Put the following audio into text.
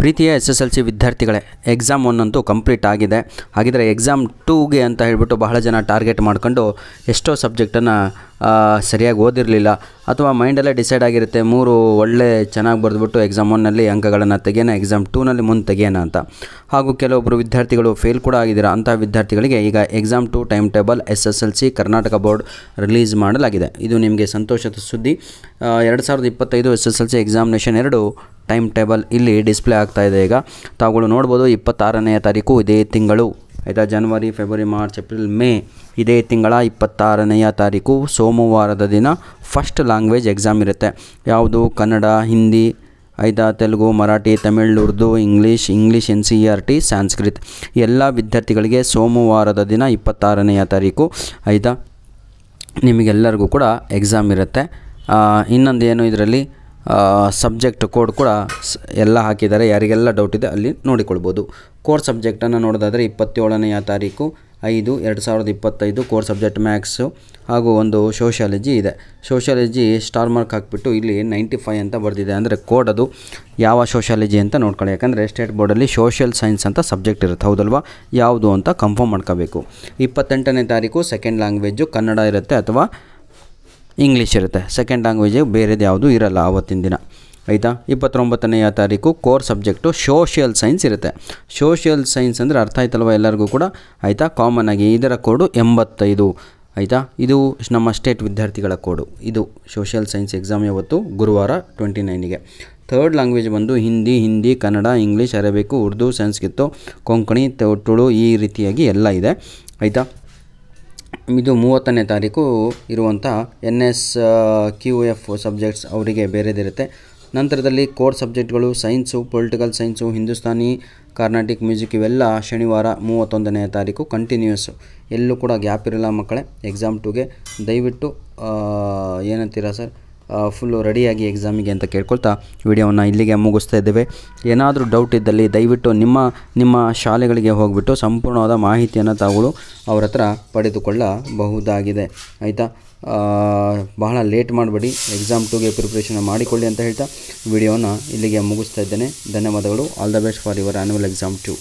ಪ್ರೀತಿಯ SSLC ವಿದ್ಯಾರ್ಥಿಗಳೇ, exam 1 ಅಂತೂ ಕಂಪ್ಲೀಟ್ ಆಗಿದೆ. ಹಾಗಿದ್ರೆ ಎಕ್ಸಾಮ್ 2ಗೆ ಅಂತ ಹೇಳಿಬಿಟ್ಟು ಬಹಳ ಜನ ಟಾರ್ಗೆಟ್ ಮಾಡ್ಕೊಂಡು ಎಷ್ಟೋ ಸಬ್ಜೆಕ್ಟನ್ನು ಸರಿಯಾಗಿ ಓದಿರಲಿಲ್ಲ ಅಥವಾ ಮೈಂಡಲ್ಲೇ ಡಿಸೈಡ್ ಆಗಿರುತ್ತೆ 3 ಒಳ್ಳೆ ಚೆನ್ನಾಗಿ ಬರೆದ್ಬಿಟ್ಟು ಎಕ್ಸಾಮ್ 1ನಲ್ಲಿ ಅಂಕಗಳನ್ನು ತೆಗೆಯೋಣ, ಎಕ್ಸಾಮ್ 2ನಲ್ಲಿ ಮುಂದೆ ತೆಗೆಯೋಣ ಅಂತ. ಹಾಗೂ ಕೆಲವೊಬ್ಬರು ವಿದ್ಯಾರ್ಥಿಗಳು ಫೇಲ್ ಕೂಡ ಆಗಿದ್ದೀರಾ. ಅಂಥ ವಿದ್ಯಾರ್ಥಿಗಳಿಗೆ ಈಗ exam 2 time table SSLC Karnataka board release ಮಾಡಲಾಗಿದೆ. ಇದು ನಿಮಗೆ ಸಂತೋಷದ ಸುದ್ದಿ. 2025 SSLC ಎಕ್ಸಾಮಿನೇಷನ್ 2 ಟೈಮ್ ಟೇಬಲ್ ಇಲ್ಲಿ ಡಿಸ್ಪ್ಲೇ ಆಗ್ತಾ ಇದೆ. ಈಗ ತಾವುಗಳು ನೋಡ್ಬೋದು 26ನೇ ತಾರೀಕು ಇದೇ ತಿಂಗಳು ಆಯಿತಾ. ಜನವರಿ, ಫೆಬ್ರವರಿ, ಮಾರ್ಚ್, ಏಪ್ರಿಲ್, ಮೇ ಇದೇ ತಿಂಗಳ 26ನೇ ತಾರೀಕು ಸೋಮವಾರದ ದಿನ ಫಸ್ಟ್ ಲ್ಯಾಂಗ್ವೇಜ್ ಎಕ್ಸಾಮ್ ಇರುತ್ತೆ. ಯಾವುದು? ಕನ್ನಡ, ಹಿಂದಿ ಆಯಿತಾ, ತೆಲುಗು, ಮರಾಠಿ, ತಮಿಳ್, ಉರ್ದು, ಇಂಗ್ಲೀಷ್ NCERT, ಸಂಸ್ಕೃತ್ ಎಲ್ಲ ವಿದ್ಯಾರ್ಥಿಗಳಿಗೆ ಸೋಮವಾರದ ದಿನ 26ನೇ ತಾರೀಕು ಆಯಿತಾ ನಿಮಗೆಲ್ಲರಿಗೂ ಕೂಡ ಎಕ್ಸಾಮ್ ಇರುತ್ತೆ. ಇನ್ನೊಂದು ಏನು, ಇದರಲ್ಲಿ ಸಬ್ಜೆಕ್ಟ್ ಕೋಡ್ ಕೂಡ ಎಲ್ಲ ಹಾಕಿದ್ದಾರೆ. ಯಾರಿಗೆಲ್ಲ ಡೌಟ್ ಇದೆ ಅಲ್ಲಿ ನೋಡಿಕೊಳ್ಬೋದು. ಕೋರ್ ಸಬ್ಜೆಕ್ಟನ್ನು ನೋಡೋದಾದರೆ 27ನೇ ತಾರೀಕು 5/2025 ಕೋರ್ ಸಬ್ಜೆಕ್ಟ್ ಮ್ಯಾಥ್ಸು ಹಾಗೂ ಒಂದು ಸೋಷಿಯಾಲಜಿ ಇದೆ. ಸೋಷಿಯಾಲಜಿ ಸ್ಟಾರ್ ಮಾರ್ಕ್ ಹಾಕಿಬಿಟ್ಟು ಇಲ್ಲಿ 95 ಅಂತ ಬರೆದಿದೆ. ಅಂದರೆ ಕೋಡ್ ಅದು ಯಾವ ಸೋಷಿಯಾಲಜಿ ಅಂತ ನೋಡ್ಕೊಳ್ಳಿ. ಯಾಕಂದರೆ ಸ್ಟೇಟ್ ಬೋರ್ಡಲ್ಲಿ ಸೋಷಿಯಲ್ ಸೈನ್ಸ್ ಅಂತ ಸಬ್ಜೆಕ್ಟ್ ಇರುತ್ತೆ, ಹೌದಲ್ವಾ? ಯಾವುದು ಅಂತ ಕನ್ಫರ್ಮ್ ಮಾಡ್ಕೋಬೇಕು. 28ನೇ ತಾರೀಕು ಸೆಕೆಂಡ್ ಲ್ಯಾಂಗ್ವೇಜು ಕನ್ನಡ ಇರುತ್ತೆ ಅಥವಾ ಇಂಗ್ಲೀಷ್ ಇರುತ್ತೆ. ಸೆಕೆಂಡ್ ಲ್ಯಾಂಗ್ವೇಜ್ ಬೇರೆದು ಯಾವುದು ಇರಲ್ಲ ಆವತ್ತಿನ ದಿನ ಆಯಿತಾ. 29ನೇ ತಾರೀಕು ಕೋರ್ ಸಬ್ಜೆಕ್ಟು ಸೋಷಿಯಲ್ ಸೈನ್ಸ್ ಇರುತ್ತೆ. ಸೋಷಿಯಲ್ ಸೈನ್ಸ್ ಅಂದರೆ ಅರ್ಥ ಆಯ್ತಲ್ವ ಎಲ್ಲರಿಗೂ ಕೂಡ ಆಯಿತಾ. ಕಾಮನ್ ಆಗಿ ಇದರ ಕೋಡು 85 ಆಯಿತಾ. ಇದು ನಮ್ಮ ಸ್ಟೇಟ್ ವಿದ್ಯಾರ್ಥಿಗಳ ಕೋಡು. ಇದು ಸೋಷಿಯಲ್ ಸೈನ್ಸ್ ಎಕ್ಸಾಮ್ ಯಾವತ್ತು? ಗುರುವಾರ 29ಗೆ. ಥರ್ಡ್ ಲ್ಯಾಂಗ್ವೇಜ್ ಬಂದು ಹಿಂದಿ, ಕನ್ನಡ, ಇಂಗ್ಲೀಷ್, ಅರೇಬಿಕ್, ಉರ್ದು, ಸಂಸ್ಕೃತ, ಕೊಂಕಣಿ, ತುಳು ಈ ರೀತಿಯಾಗಿ ಎಲ್ಲ ಇದೆ ಆಯಿತಾ. ಇದು 30ನೇ ತಾರೀಕು ಇರುವಂಥ NSQF ಸಬ್ಜೆಕ್ಟ್ಸ್ ಅವರಿಗೆ ಬೇರೆದಿರುತ್ತೆ. ನಂತರದಲ್ಲಿ ಕೋರ್ ಸಬ್ಜೆಕ್ಟ್ಗಳು science, political science, Hindustani, Carnatic music ಇವೆಲ್ಲ ಶನಿವಾರ 31ನೇ ತಾರೀಕು ಕಂಟಿನ್ಯೂಯಸ್ಸು. ಎಲ್ಲೂ ಕೂಡ ಗ್ಯಾಪ್ ಇರಲ್ಲ ಮಕ್ಕಳೇ. ಎಕ್ಸಾಮ್ 2ಗೆ ದಯವಿಟ್ಟು ಏನಂತೀರಾ ಸರ್, ಫುಲ್ಲು ರೆಡಿಯಾಗಿ ಎಕ್ಸಾಮಿಗೆ ಅಂತ ಕೇಳ್ಕೊಳ್ತಾ ವಿಡಿಯೋವನ್ನು ಇಲ್ಲಿಗೆ ಮುಗಿಸ್ತಾ ಇದ್ದೇವೆ. ಏನಾದರೂ ಡೌಟ್ ಇದ್ದಲ್ಲಿ ದಯವಿಟ್ಟು ನಿಮ್ಮ ಶಾಲೆಗಳಿಗೆ ಹೋಗಿಬಿಟ್ಟು ಸಂಪೂರ್ಣವಾದ ಮಾಹಿತಿಯನ್ನು ತಾವುಗಳು ಅವ್ರ ಹತ್ರ ಪಡೆದುಕೊಳ್ಳಬಹುದಾಗಿದೆ ಆಯಿತಾ. ಬಹಳ ಲೇಟ್ ಮಾಡಬೇಡಿ, ಎಕ್ಸಾಮ್ 2ಗೆ ಪ್ರಿಪ್ರೇಷನ್ ಮಾಡಿಕೊಳ್ಳಿ ಅಂತ ಹೇಳ್ತಾ ವಿಡಿಯೋನ ಇಲ್ಲಿಗೆ ಮುಗಿಸ್ತಾ ಇದ್ದೇನೆ. ಧನ್ಯವಾದಗಳು. All the best for your annual exam 2.